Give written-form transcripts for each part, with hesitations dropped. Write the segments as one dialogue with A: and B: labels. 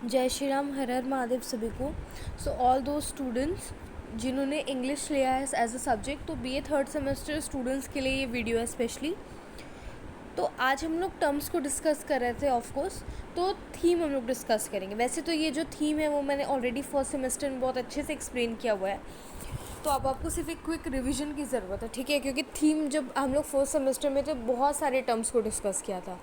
A: जय श्री राम, हर हर महादेव सभी को। सो ऑल दो स्टूडेंट्स जिन्होंने इंग्लिश लिया है एज अ सब्जेक्ट, तो बीए थर्ड सेमेस्टर स्टूडेंट्स के लिए ये वीडियो है स्पेशली। तो आज हम लोग टर्म्स को डिस्कस कर रहे थे ऑफ कोर्स, तो थीम हम लोग डिस्कस करेंगे। वैसे तो ये जो थीम है वो मैंने ऑलरेडी फर्स्ट सेमेस्टर में बहुत अच्छे से एक्सप्लेन किया हुआ है, तो अब आपको सिर्फ एक क्विक रिवीजन की ज़रूरत है, ठीक है। क्योंकि थीम जब हम लोग फर्स्ट सेमेस्टर में तो बहुत सारे टर्म्स को डिस्कस किया था,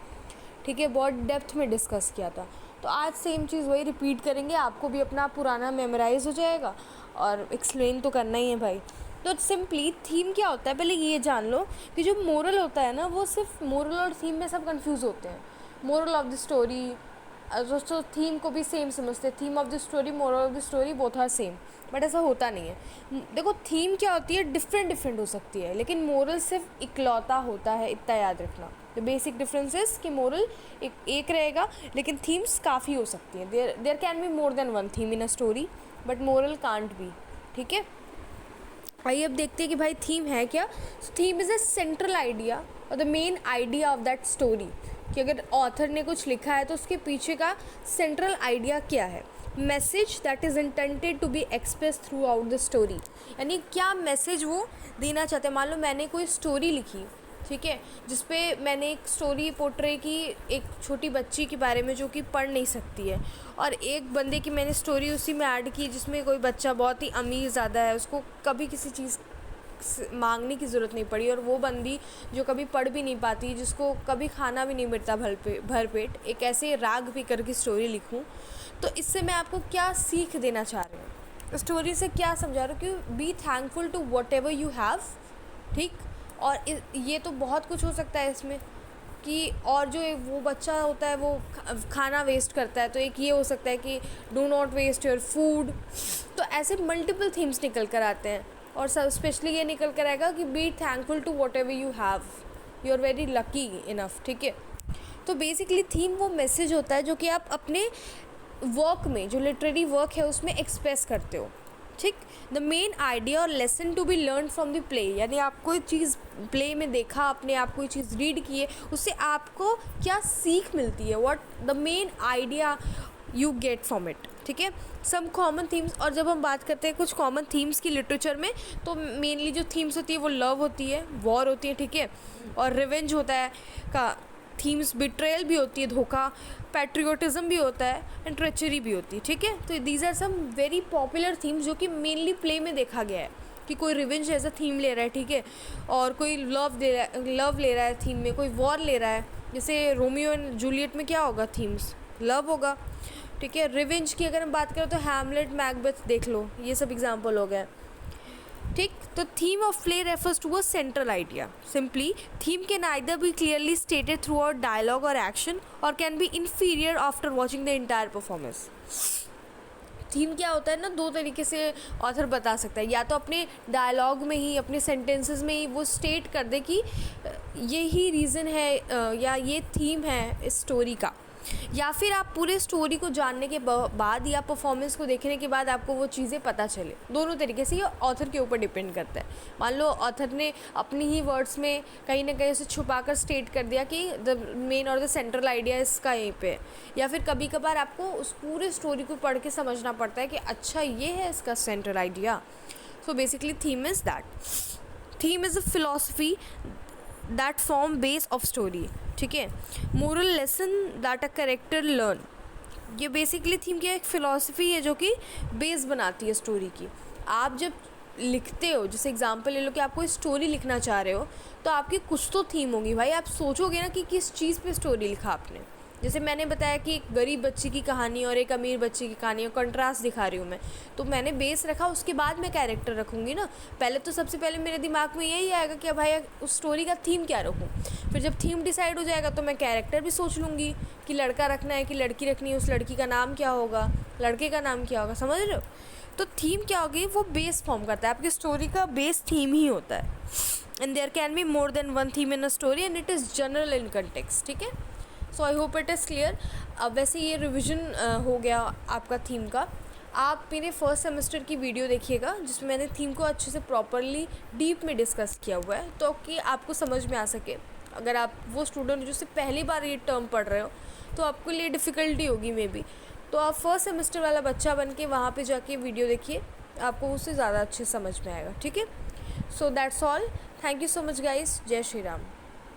A: ठीक है, बहुत डेप्थ में डिस्कस किया था। तो आज सेम चीज़ वही रिपीट करेंगे, आपको भी अपना पुराना मेमोराइज हो जाएगा और एक्सप्लेन तो करना ही है भाई। तो सिंपली थीम क्या होता है, पहले ये जान लो कि जो मोरल होता है ना, वो सिर्फ मोरल और थीम में सब कंफ्यूज होते हैं। मोरल ऑफ द स्टोरी, दोस्तों थीम को भी सेम समझते हैं, theme of the story, moral of the story both are same, but ऐसा होता नहीं है। देखो थीम क्या होती है, डिफरेंट हो सकती है, लेकिन मोरल सिर्फ इकलौता होता है, इतना याद रखना। द बेसिक डिफरेंसेस कि मोरल एक रहेगा, लेकिन थीम्स काफ़ी हो सकती हैं। There can be more than one theme in a story, but moral can't be, ठीक है। आइए अब देखते हैं कि भाई थीम है क्या। Theme is a central idea और the main idea of that story, कि अगर ऑथर ने कुछ लिखा है तो उसके पीछे का सेंट्रल आइडिया क्या है। Message that is intended to be express throughout the story, यानी क्या मैसेज वो देना चाहते हैं। मान लो मैंने कोई स्टोरी लिखी, ठीक है, जिसपे मैंने एक स्टोरी पोर्ट्रे की एक छोटी बच्ची के बारे में जो कि पढ़ नहीं सकती है, और एक बंदे की मैंने स्टोरी उसी में ऐड की जिसमें कोई बच्चा बहुत ही अमीर ज़्यादा है, उसको कभी किसी चीज़ मांगने की ज़रूरत नहीं पड़ी, और वो बंदी जो कभी पढ़ भी नहीं पाती, जिसको कभी खाना भी नहीं मिलता भर पेट, एक ऐसे राग भी करके स्टोरी लिखूं, तो इससे मैं आपको क्या सीख देना चाह रही हूँ, स्टोरी से क्या समझा रही हूँ कि be thankful to whatever you have, ठीक। और ये तो बहुत कुछ हो सकता है इसमें कि, और जो वो बच्चा होता है वो खाना वेस्ट करता है, तो एक ये हो सकता है कि do not waste your food. तो ऐसे मल्टीपल थीम्स निकल कर आते हैं, और सब स्पेशली ये निकल कर आएगा कि be thankful to whatever you have, you are very lucky enough, ठीक है। तो बेसिकली थीम वो मैसेज होता है जो कि आप अपने वर्क में, जो लिटरेरी वर्क है उसमें एक्सप्रेस करते हो, ठीक। द मेन आइडिया और lesson to be learn from the play, यानी आप कोई चीज़ प्ले में देखा, अपने आप कोई चीज़ रीड की है, उससे आपको क्या सीख मिलती है, what the main idea you get from it, ठीक है। सम कॉमन थीम्स, और जब हम बात करते हैं कुछ कॉमन थीम्स की लिटरेचर में, तो मेनली जो थीम्स होती है वो लव होती है, वॉर होती है, ठीक है, और रिवेंज होता है का थीम्स, बिट्रेयल भी होती है, धोखा, पैट्रियोटिज्म भी होता है, एंड ट्रेचरी भी होती है, ठीक है। तो these are some very popular themes जो कि मेनली प्ले में देखा गया है, कि कोई रिवेंज एज अ थीम ले रहा है, ठीक है, और कोई लव ले रहा है थीम में, कोई वॉर ले रहा है, जैसे रोमियो एंड जूलियट में क्या होगा, थीम्स लव होगा, ठीक है। रिवेंज की अगर हम बात करें तो हैमलेट, मैकबेथ देख लो, ये सब एग्जाम्पल हो गए, ठीक। तो theme of play refers to a central idea. Simply theme can either be clearly stated throughout dialogue और एक्शन, और can be inferior after watching the entire performance. Theme क्या होता है ना, दो तरीके से ऑथर बता सकता है, या तो अपने डायलॉग में ही, अपने सेंटेंसेस में ही वो स्टेट कर दे कि यही रीज़न है या ये थीम है इस स्टोरी का, या फिर आप पूरे स्टोरी को जानने के बाद या परफॉर्मेंस को देखने के बाद आपको वो चीज़ें पता चले। दोनों तरीके से ये ऑथर के ऊपर डिपेंड करता है। मान लो ऑथर ने अपनी ही वर्ड्स में कहीं ना कहीं उसे छुपा कर स्टेट कर दिया कि द मेन और द सेंट्रल आइडिया इसका यहीं पे है, या फिर कभी कभार आपको उस पूरे स्टोरी को पढ़ के समझना पड़ता है कि अच्छा ये है इसका central idea. So basically theme is that, theme is a philosophy that form base of story, ठीक है। Moral lesson that a character learn, ये बेसिकली थीम की एक फ़िलॉसफी है जो कि बेस बनाती है स्टोरी की। आप जब लिखते हो, जैसे एग्जांपल ले लो कि आप कोई स्टोरी लिखना चाह रहे हो, तो आपकी कुछ तो थीम होगी भाई, आप सोचोगे ना कि किस चीज़ पे स्टोरी लिखा आपने। जैसे मैंने बताया कि एक गरीब बच्ची की कहानी और एक अमीर बच्ची की कहानी, और कंट्रास्ट दिखा रही हूँ मैं, तो मैंने बेस रखा, उसके बाद मैं कैरेक्टर रखूँगी ना। पहले तो सबसे पहले मेरे दिमाग में यही आएगा कि भाई उस स्टोरी का थीम क्या रखूँ, फिर जब थीम डिसाइड हो जाएगा तो मैं कैरेक्टर भी सोच लूँगी कि लड़का रखना है कि लड़की रखनी है, उस लड़की का नाम क्या होगा, लड़के का नाम क्या होगा, समझ रहे हो। तो थीम क्या होगी, वो बेस फॉर्म करता है, आपकी स्टोरी का बेस थीम ही होता है। And there can be more than one theme in a story, and it is general in context, ठीक है। So I hope it is clear. अब वैसे ये रिविजन हो गया आपका थीम का। आप मेरे फर्स्ट सेमेस्टर की वीडियो देखिएगा जिसमें मैंने थीम को अच्छे से प्रॉपरली डीप में डिस्कस किया हुआ है, तो कि आपको समझ में आ सके। अगर आप वो स्टूडेंट जो से पहली बार ये टर्म पढ़ रहे हो तो आपके लिए डिफ़िकल्टी होगी मे बी, तो आप फर्स्ट सेमेस्टर वाला बच्चा बन के वहाँ पे जाके वीडियो देखिए, आपको उससे ज़्यादा अच्छे समझ में आएगा, ठीक है। So that's all, thank you so much guys, जय श्री राम।